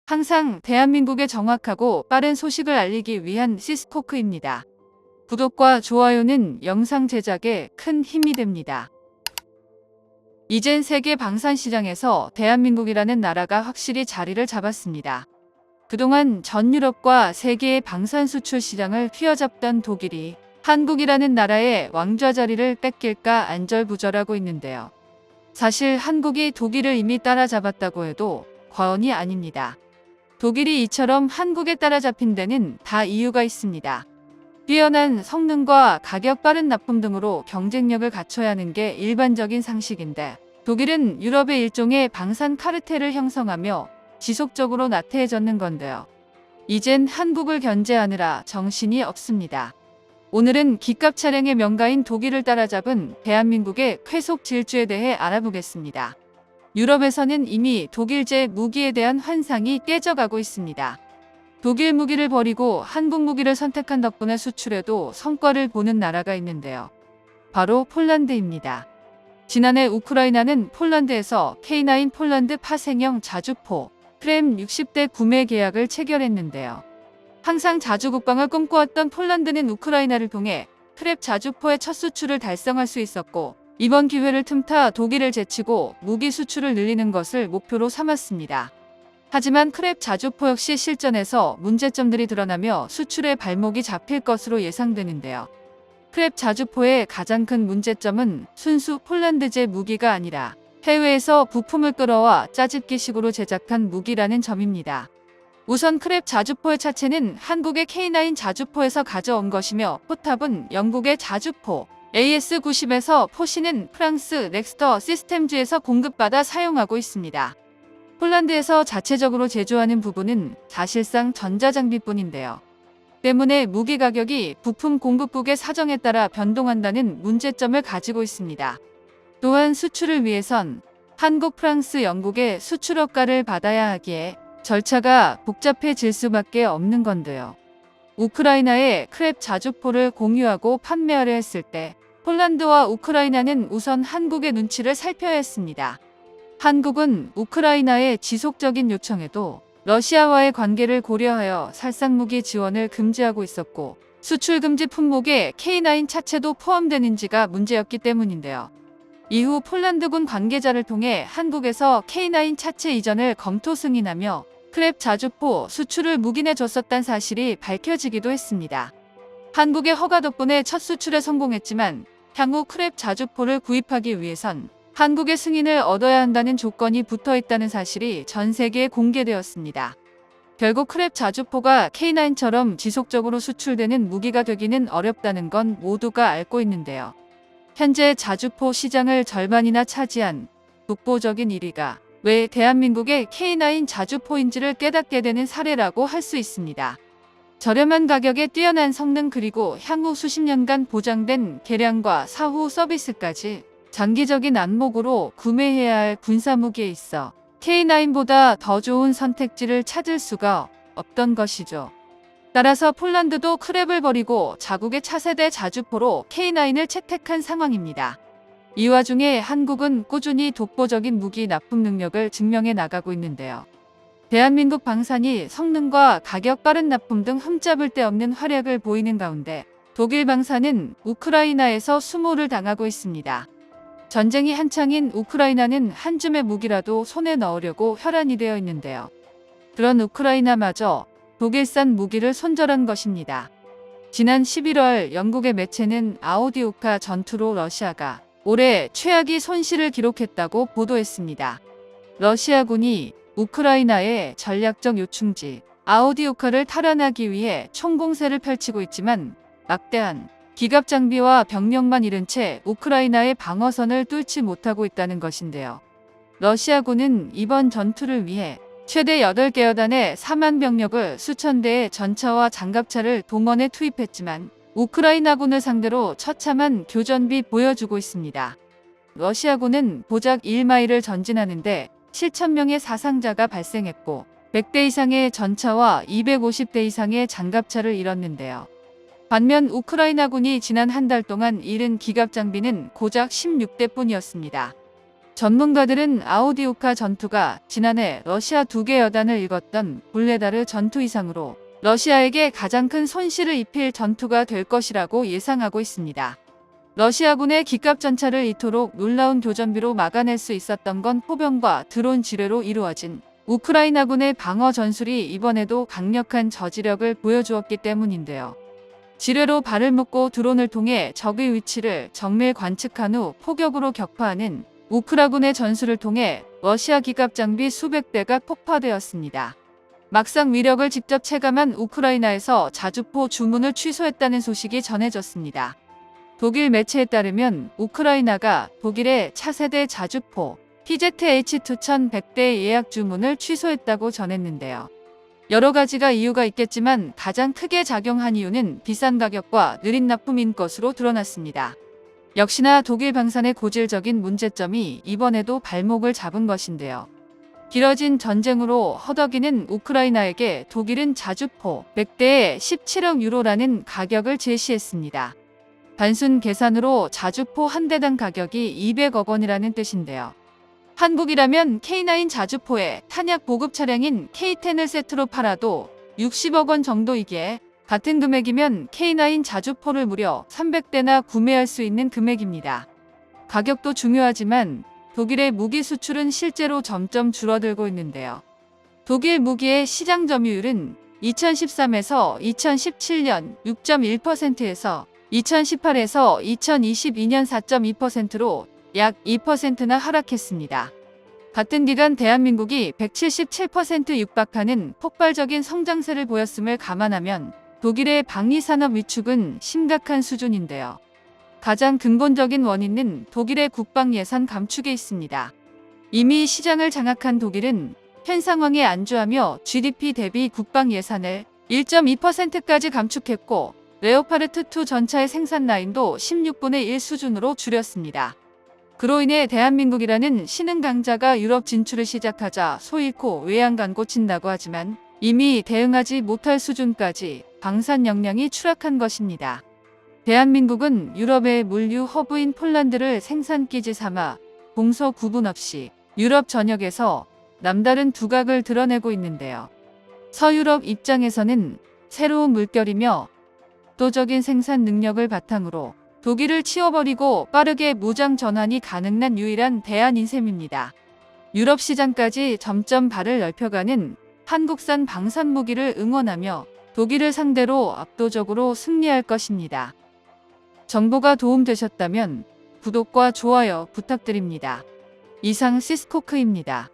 항상 대한민국의 정확하고 빠른 소식을 알리기 위한 시스코크입니다. 구독과 좋아요는 영상 제작에 큰 힘이 됩니다. 이젠 세계 방산 시장에서 대한민국이라는 나라가 확실히 자리를 잡았습니다. 그동안 전 유럽과 세계의 방산 수출 시장을 휘어잡던 독일이 한국이라는 나라의 왕좌 자리를 뺏길까 안절부절하고 있는데요. 사실 한국이 독일을 이미 따라잡았다고 해도 과언이 아닙니다. 독일이 이처럼 한국에 따라잡힌 데는 다 이유가 있습니다. 뛰어난 성능과 가격 빠른 납품 등으로 경쟁력을 갖춰야 하는 게 일반적인 상식인데, 독일은 유럽의 일종의 방산 카르텔을 형성하며 지속적으로 나태해졌는 건데요. 이젠 한국을 견제하느라 정신이 없습니다. 오늘은 기갑 차량의 명가인 독일을 따라잡은 대한민국의 쾌속 질주에 대해 알아보겠습니다. 유럽에서는 이미 독일제 무기에 대한 환상이 깨져가고 있습니다. 독일 무기를 버리고 한국 무기를 선택한 덕분에 수출에도 성과를 보는 나라가 있는데요. 바로 폴란드입니다. 지난해 우크라이나는 폴란드에서 K9 폴란드 파생형 자주포 크렘 60대 구매 계약을 체결했는데요. 항상 자주 국방을 꿈꿔왔던 폴란드는 우크라이나를 통해 크랩 자주포의 첫 수출을 달성할 수 있었고, 이번 기회를 틈타 독일을 제치고 무기 수출을 늘리는 것을 목표로 삼았습니다. 하지만 크랩 자주포 역시 실전에서 문제점들이 드러나며 수출의 발목이 잡힐 것으로 예상되는데요. 크랩 자주포의 가장 큰 문제점은 순수 폴란드제 무기가 아니라 해외에서 부품을 끌어와 짜집기식으로 제작한 무기라는 점입니다. 우선 크랩 자주포의 차체는 한국의 K9 자주포에서 가져온 것이며, 포탑은 영국의 자주포 AS90에서 포시는 프랑스 넥스터 시스템즈에서 공급받아 사용하고 있습니다. 폴란드에서 자체적으로 제조하는 부분은 사실상 전자장비뿐인데요. 때문에 무기 가격이 부품 공급국의 사정에 따라 변동한다는 문제점을 가지고 있습니다. 또한 수출을 위해선 한국, 프랑스, 영국의 수출허가를 받아야 하기에 절차가 복잡해질 수밖에 없는 건데요. 우크라이나에 크랩 자주포를 공유하고 판매하려 했을 때 폴란드와 우크라이나는 우선 한국의 눈치를 살펴야 했습니다. 한국은 우크라이나의 지속적인 요청에도 러시아와의 관계를 고려하여 살상무기 지원을 금지하고 있었고, 수출 금지 품목에 K9 차체도 포함되는지가 문제였기 때문인데요. 이후 폴란드군 관계자를 통해 한국에서 K9 차체 이전을 검토 승인하며 크랩 자주포 수출을 묵인해 줬었다는 사실이 밝혀지기도 했습니다. 한국의 허가 덕분에 첫 수출에 성공했지만, 향후 크랩 자주포를 구입하기 위해선 한국의 승인을 얻어야 한다는 조건이 붙어 있다는 사실이 전 세계에 공개되었습니다. 결국 크랩 자주포가 K9처럼 지속적으로 수출되는 무기가 되기는 어렵다는 건 모두가 알고 있는데요. 현재 자주포 시장을 절반이나 차지한 독보적인 1위가 왜 대한민국의 K9 자주포인지를 깨닫게 되는 사례라고 할 수 있습니다. 저렴한 가격에 뛰어난 성능, 그리고 향후 수십 년간 보장된 개량과 사후 서비스까지 장기적인 안목으로 구매해야 할 군사무기에 있어 K9보다 더 좋은 선택지를 찾을 수가 없던 것이죠. 따라서 폴란드도 크랩을 버리고 자국의 차세대 자주포로 K9을 채택한 상황입니다. 이 와중에 한국은 꾸준히 독보적인 무기 납품 능력을 증명해 나가고 있는데요. 대한민국 방산이 성능과 가격 빠른 납품 등 흠잡을 데 없는 활약을 보이는 가운데, 독일 방산은 우크라이나에서 수모를 당하고 있습니다. 전쟁이 한창인 우크라이나는 한 줌의 무기라도 손에 넣으려고 혈안이 되어 있는데요. 그런 우크라이나마저 독일산 무기를 손절한 것입니다. 지난 11월 영국의 매체는 아우디오카 전투로 러시아가 올해 최악의 손실을 기록했다고 보도했습니다. 러시아군이 우크라이나의 전략적 요충지 아우디오카를 탈환하기 위해 총공세를 펼치고 있지만, 막대한 기갑 장비와 병력만 잃은 채 우크라이나의 방어선을 뚫지 못하고 있다는 것인데요. 러시아군은 이번 전투를 위해 최대 8개 여단의 4만 병력을 수천 대의 전차와 장갑차를 동원해 투입했지만, 우크라이나군을 상대로 처참한 교전비 보여주고 있습니다. 러시아군은 고작 1마일을 전진하는데 7,000명의 사상자가 발생했고, 100대 이상의 전차와 250대 이상의 장갑차를 잃었는데요. 반면 우크라이나군이 지난 한 달 동안 잃은 기갑 장비는 고작 16대뿐이었습니다. 전문가들은 아우디우카 전투가 지난해 러시아 2개 여단을 읽었던 불레다르 전투 이상으로 러시아에게 가장 큰 손실을 입힐 전투가 될 것이라고 예상하고 있습니다. 러시아군의 기갑 전차를 이토록 놀라운 교전비로 막아낼 수 있었던 건 포병과 드론 지뢰로 이루어진 우크라이나군의 방어 전술이 이번에도 강력한 저지력을 보여주었기 때문인데요. 지뢰로 발을 묶고 드론을 통해 적의 위치를 정밀 관측한 후 포격으로 격파하는 우크라군의 전술을 통해 러시아 기갑 장비 수백 대가 폭파되었습니다. 막상 위력을 직접 체감한 우크라이나에서 자주포 주문을 취소했다는 소식이 전해졌습니다. 독일 매체에 따르면 우크라이나가 독일의 차세대 자주포 PZH-2100대 예약 주문을 취소했다고 전했는데요. 여러 가지가 이유가 있겠지만 가장 크게 작용한 이유는 비싼 가격과 느린 납품인 것으로 드러났습니다. 역시나 독일 방산의 고질적인 문제점이 이번에도 발목을 잡은 것인데요. 길어진 전쟁으로 허덕이는 우크라이나에게 독일은 자주포 100대에 17억 유로라는 가격을 제시했습니다. 단순 계산으로 자주포 한 대당 가격이 200억 원이라는 뜻인데요. 한국이라면 K9 자주포에 탄약 보급 차량인 K10을 세트로 팔아도 60억 원 정도이기에 같은 금액이면 K9 자주포를 무려 300대나 구매할 수 있는 금액입니다. 가격도 중요하지만 독일의 무기 수출은 실제로 점점 줄어들고 있는데요. 독일 무기의 시장 점유율은 2013에서 2017년 6.1%에서 2018에서 2022년 4.2%로 약 2%나 하락했습니다. 같은 기간 대한민국이 177% 육박하는 폭발적인 성장세를 보였음을 감안하면 독일의 방위산업 위축은 심각한 수준인데요. 가장 근본적인 원인은 독일의 국방 예산 감축에 있습니다. 이미 시장을 장악한 독일은 현 상황에 안주하며 GDP 대비 국방 예산을 1.2%까지 감축했고 레오파르트2 전차의 생산 라인도 16분의 1 수준으로 줄였습니다. 그로 인해 대한민국이라는 신흥 강자가 유럽 진출을 시작하자 소 잃고 외양간 꽂힌다고 하지만 이미 대응하지 못할 수준까지 방산 역량이 추락한 것입니다. 대한민국은 유럽의 물류 허브인 폴란드를 생산기지 삼아 동서 구분 없이 유럽 전역에서 남다른 두각을 드러내고 있는데요. 서유럽 입장에서는 새로운 물결이며 압도적인 생산 능력을 바탕으로 독일을 치워버리고 빠르게 무장 전환이 가능한 유일한 대안인 셈입니다. 유럽 시장까지 점점 발을 넓혀가는 한국산 방산 무기를 응원하며 독일을 상대로 압도적으로 승리할 것입니다. 정보가 도움되셨다면 구독과 좋아요 부탁드립니다. 이상 시스코크입니다.